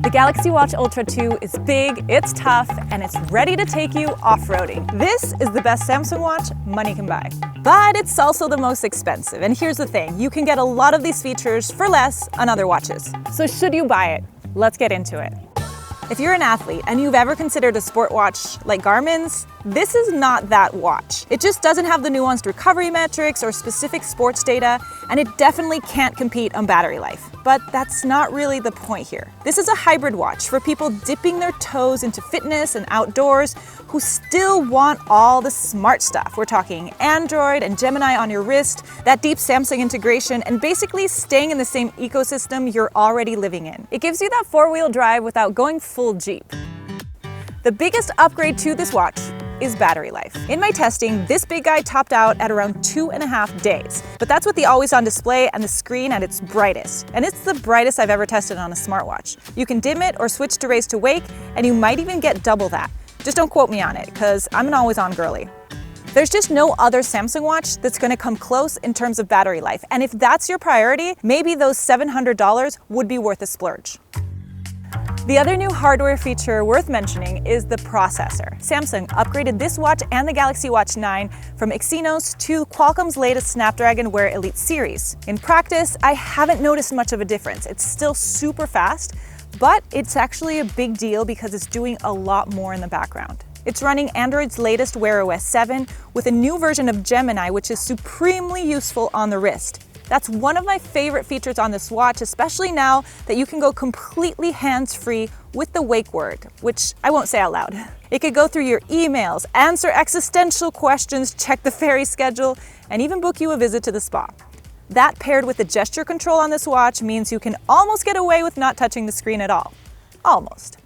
The Galaxy Watch Ultra 2 is big, it's tough, and it's ready to take you off-roading. This is the best Samsung watch money can buy. But it's also the most expensive, and here's the thing, you can get a lot of these features for less on other watches. So should you buy it? Let's get into it. If you're an athlete and you've ever considered a sport watch like Garmin's, this is not that watch. It just doesn't have the nuanced recovery metrics or specific sports data, and it definitely can't compete on battery life. But that's not really the point here. This is a hybrid watch for people dipping their toes into fitness and outdoors who still want all the smart stuff. We're talking Android and Gemini on your wrist, that deep Samsung integration, and basically staying in the same ecosystem you're already living in. It gives you that four-wheel drive without going full Jeep. The biggest upgrade to this watch is battery life. In my testing, this big guy topped out at around 2.5 days. But that's with the always-on display and the screen at its brightest. And it's the brightest I've ever tested on a smartwatch. You can dim it or switch to raise to wake, and you might even get double that. Just don't quote me on it, because I'm an always-on girly. There's just no other Samsung watch that's gonna come close in terms of battery life. And if that's your priority, maybe those $700 would be worth a splurge. The other new hardware feature worth mentioning is the processor. Samsung upgraded this watch and the Galaxy Watch 9 from Exynos to Qualcomm's latest Snapdragon Wear Elite series. In practice, I haven't noticed much of a difference. It's still super fast, but it's actually a big deal because it's doing a lot more in the background. It's running Android's latest Wear OS 7 with a new version of Gemini, which is supremely useful on the wrist. That's one of my favorite features on this watch, especially now that you can go completely hands-free with the wake word, which I won't say out loud. It could go through your emails, answer existential questions, check the ferry schedule, and even book you a visit to the spa. That paired with the gesture control on this watch means you can almost get away with not touching the screen at all. Almost.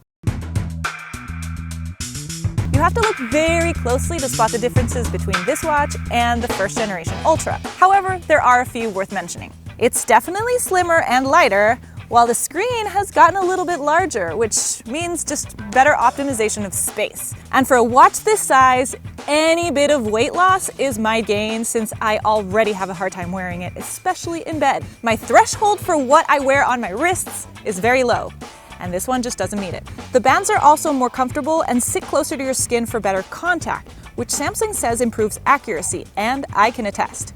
You have to look very closely to spot the differences between this watch and the first generation Ultra. However, there are a few worth mentioning. It's definitely slimmer and lighter, while the screen has gotten a little bit larger, which means just better optimization of space. And for a watch this size, any bit of weight loss is my gain since I already have a hard time wearing it, especially in bed. My threshold for what I wear on my wrists is very low, and this one just doesn't meet it. The bands are also more comfortable and sit closer to your skin for better contact, which Samsung says improves accuracy, and I can attest.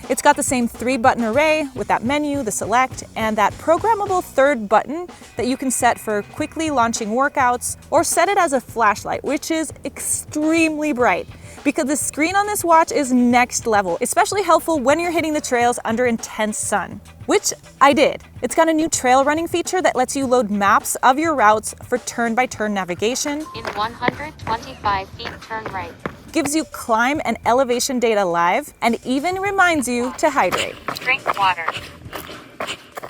It's got the same 3-button array with that menu, the select, and that programmable third button that you can set for quickly launching workouts, or set it as a flashlight, which is extremely bright, because the screen on this watch is next level, especially helpful when you're hitting the trails under intense sun, which I did. It's got a new trail running feature that lets you load maps of your routes for turn-by-turn navigation. In 125 feet, turn right. Gives you climb and elevation data live, and even reminds you to hydrate. Drink water.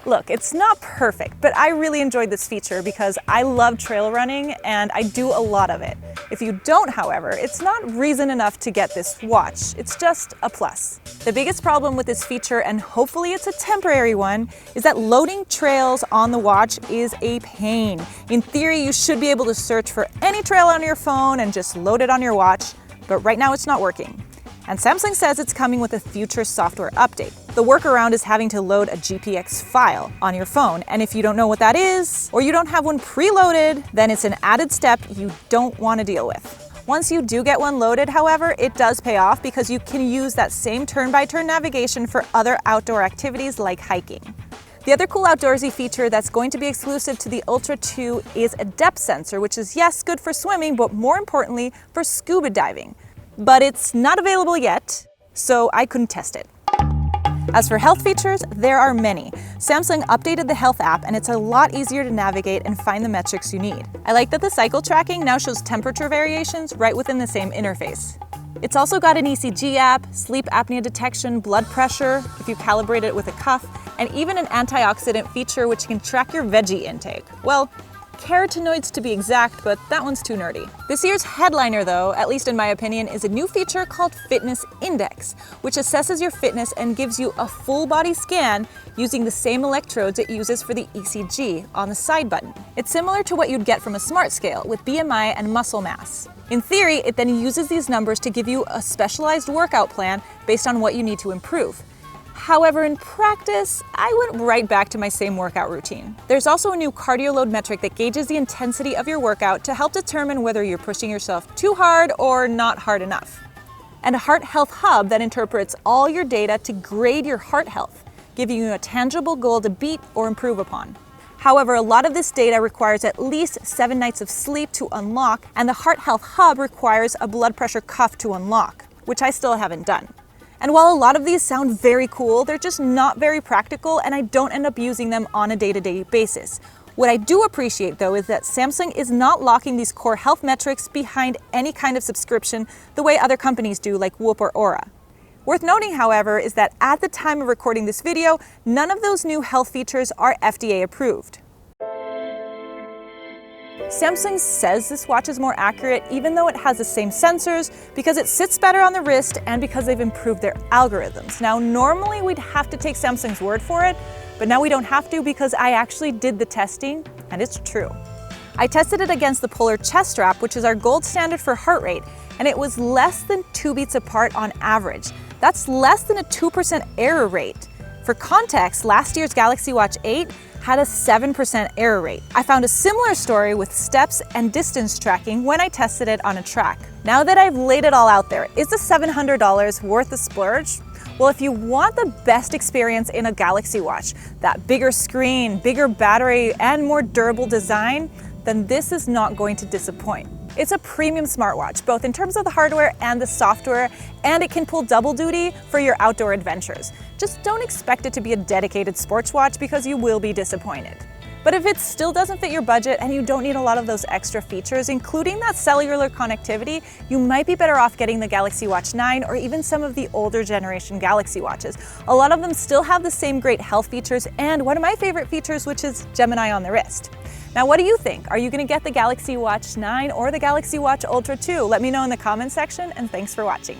Look, it's not perfect, but I really enjoyed this feature because I love trail running and I do a lot of it. If you don't, however, it's not reason enough to get this watch. It's just a plus. The biggest problem with this feature, and hopefully it's a temporary one, is that loading trails on the watch is a pain. In theory, you should be able to search for any trail on your phone and just load it on your watch, but right now it's not working. And Samsung says it's coming with a future software update. The workaround is having to load a GPX file on your phone, and if you don't know what that is, or you don't have one preloaded, then it's an added step you don't want to deal with. Once you do get one loaded, however, it does pay off because you can use that same turn-by-turn navigation for other outdoor activities like hiking. The other cool outdoorsy feature that's going to be exclusive to the Ultra 2 is a depth sensor, which is, yes, good for swimming, but more importantly, for scuba diving. But it's not available yet, so I couldn't test it. As for health features, there are many. Samsung updated the health app, and it's a lot easier to navigate and find the metrics you need. I like that the cycle tracking now shows temperature variations right within the same interface. It's also got an ECG app, sleep apnea detection, blood pressure, if you calibrate it with a cuff, and even an antioxidant feature which can track your veggie intake. Well, carotenoids to be exact, but that one's too nerdy. This year's headliner though, at least in my opinion, is a new feature called Fitness Index, which assesses your fitness and gives you a full body scan using the same electrodes it uses for the ECG on the side button. It's similar to what you'd get from a smart scale with BMI and muscle mass. In theory, it then uses these numbers to give you a specialized workout plan based on what you need to improve. However, in practice, I went right back to my same workout routine. There's also a new cardio load metric that gauges the intensity of your workout to help determine whether you're pushing yourself too hard or not hard enough. And a heart health hub that interprets all your data to grade your heart health, giving you a tangible goal to beat or improve upon. However, a lot of this data requires at least 7 nights of sleep to unlock, and the Heart Health Hub requires a blood pressure cuff to unlock, which I still haven't done. And while a lot of these sound very cool, they're just not very practical, and I don't end up using them on a day-to-day basis. What I do appreciate though is that Samsung is not locking these core health metrics behind any kind of subscription the way other companies do like Whoop or Aura. Worth noting, however, is that at the time of recording this video, none of those new health features are FDA approved. Samsung says this watch is more accurate even though it has the same sensors, because it sits better on the wrist and because they've improved their algorithms. Now, normally we'd have to take Samsung's word for it, but now we don't have to because I actually did the testing and it's true. I tested it against the Polar chest strap, which is our gold standard for heart rate, and it was less than 2 beats apart on average. That's less than a 2% error rate. For context, last year's Galaxy Watch 8 had a 7% error rate. I found a similar story with steps and distance tracking when I tested it on a track. Now that I've laid it all out there, is the $700 worth the splurge? Well, if you want the best experience in a Galaxy Watch, that bigger screen, bigger battery, and more durable design, then this is not going to disappoint. It's a premium smartwatch, both in terms of the hardware and the software, and it can pull double duty for your outdoor adventures. Just don't expect it to be a dedicated sports watch because you will be disappointed. But if it still doesn't fit your budget and you don't need a lot of those extra features, including that cellular connectivity, you might be better off getting the Galaxy Watch 9 or even some of the older generation Galaxy Watches. A lot of them still have the same great health features and one of my favorite features, which is Gemini on the wrist. Now, what do you think? Are you going to get the Galaxy Watch 9 or the Galaxy Watch Ultra 2? Let me know in the comments section, and thanks for watching.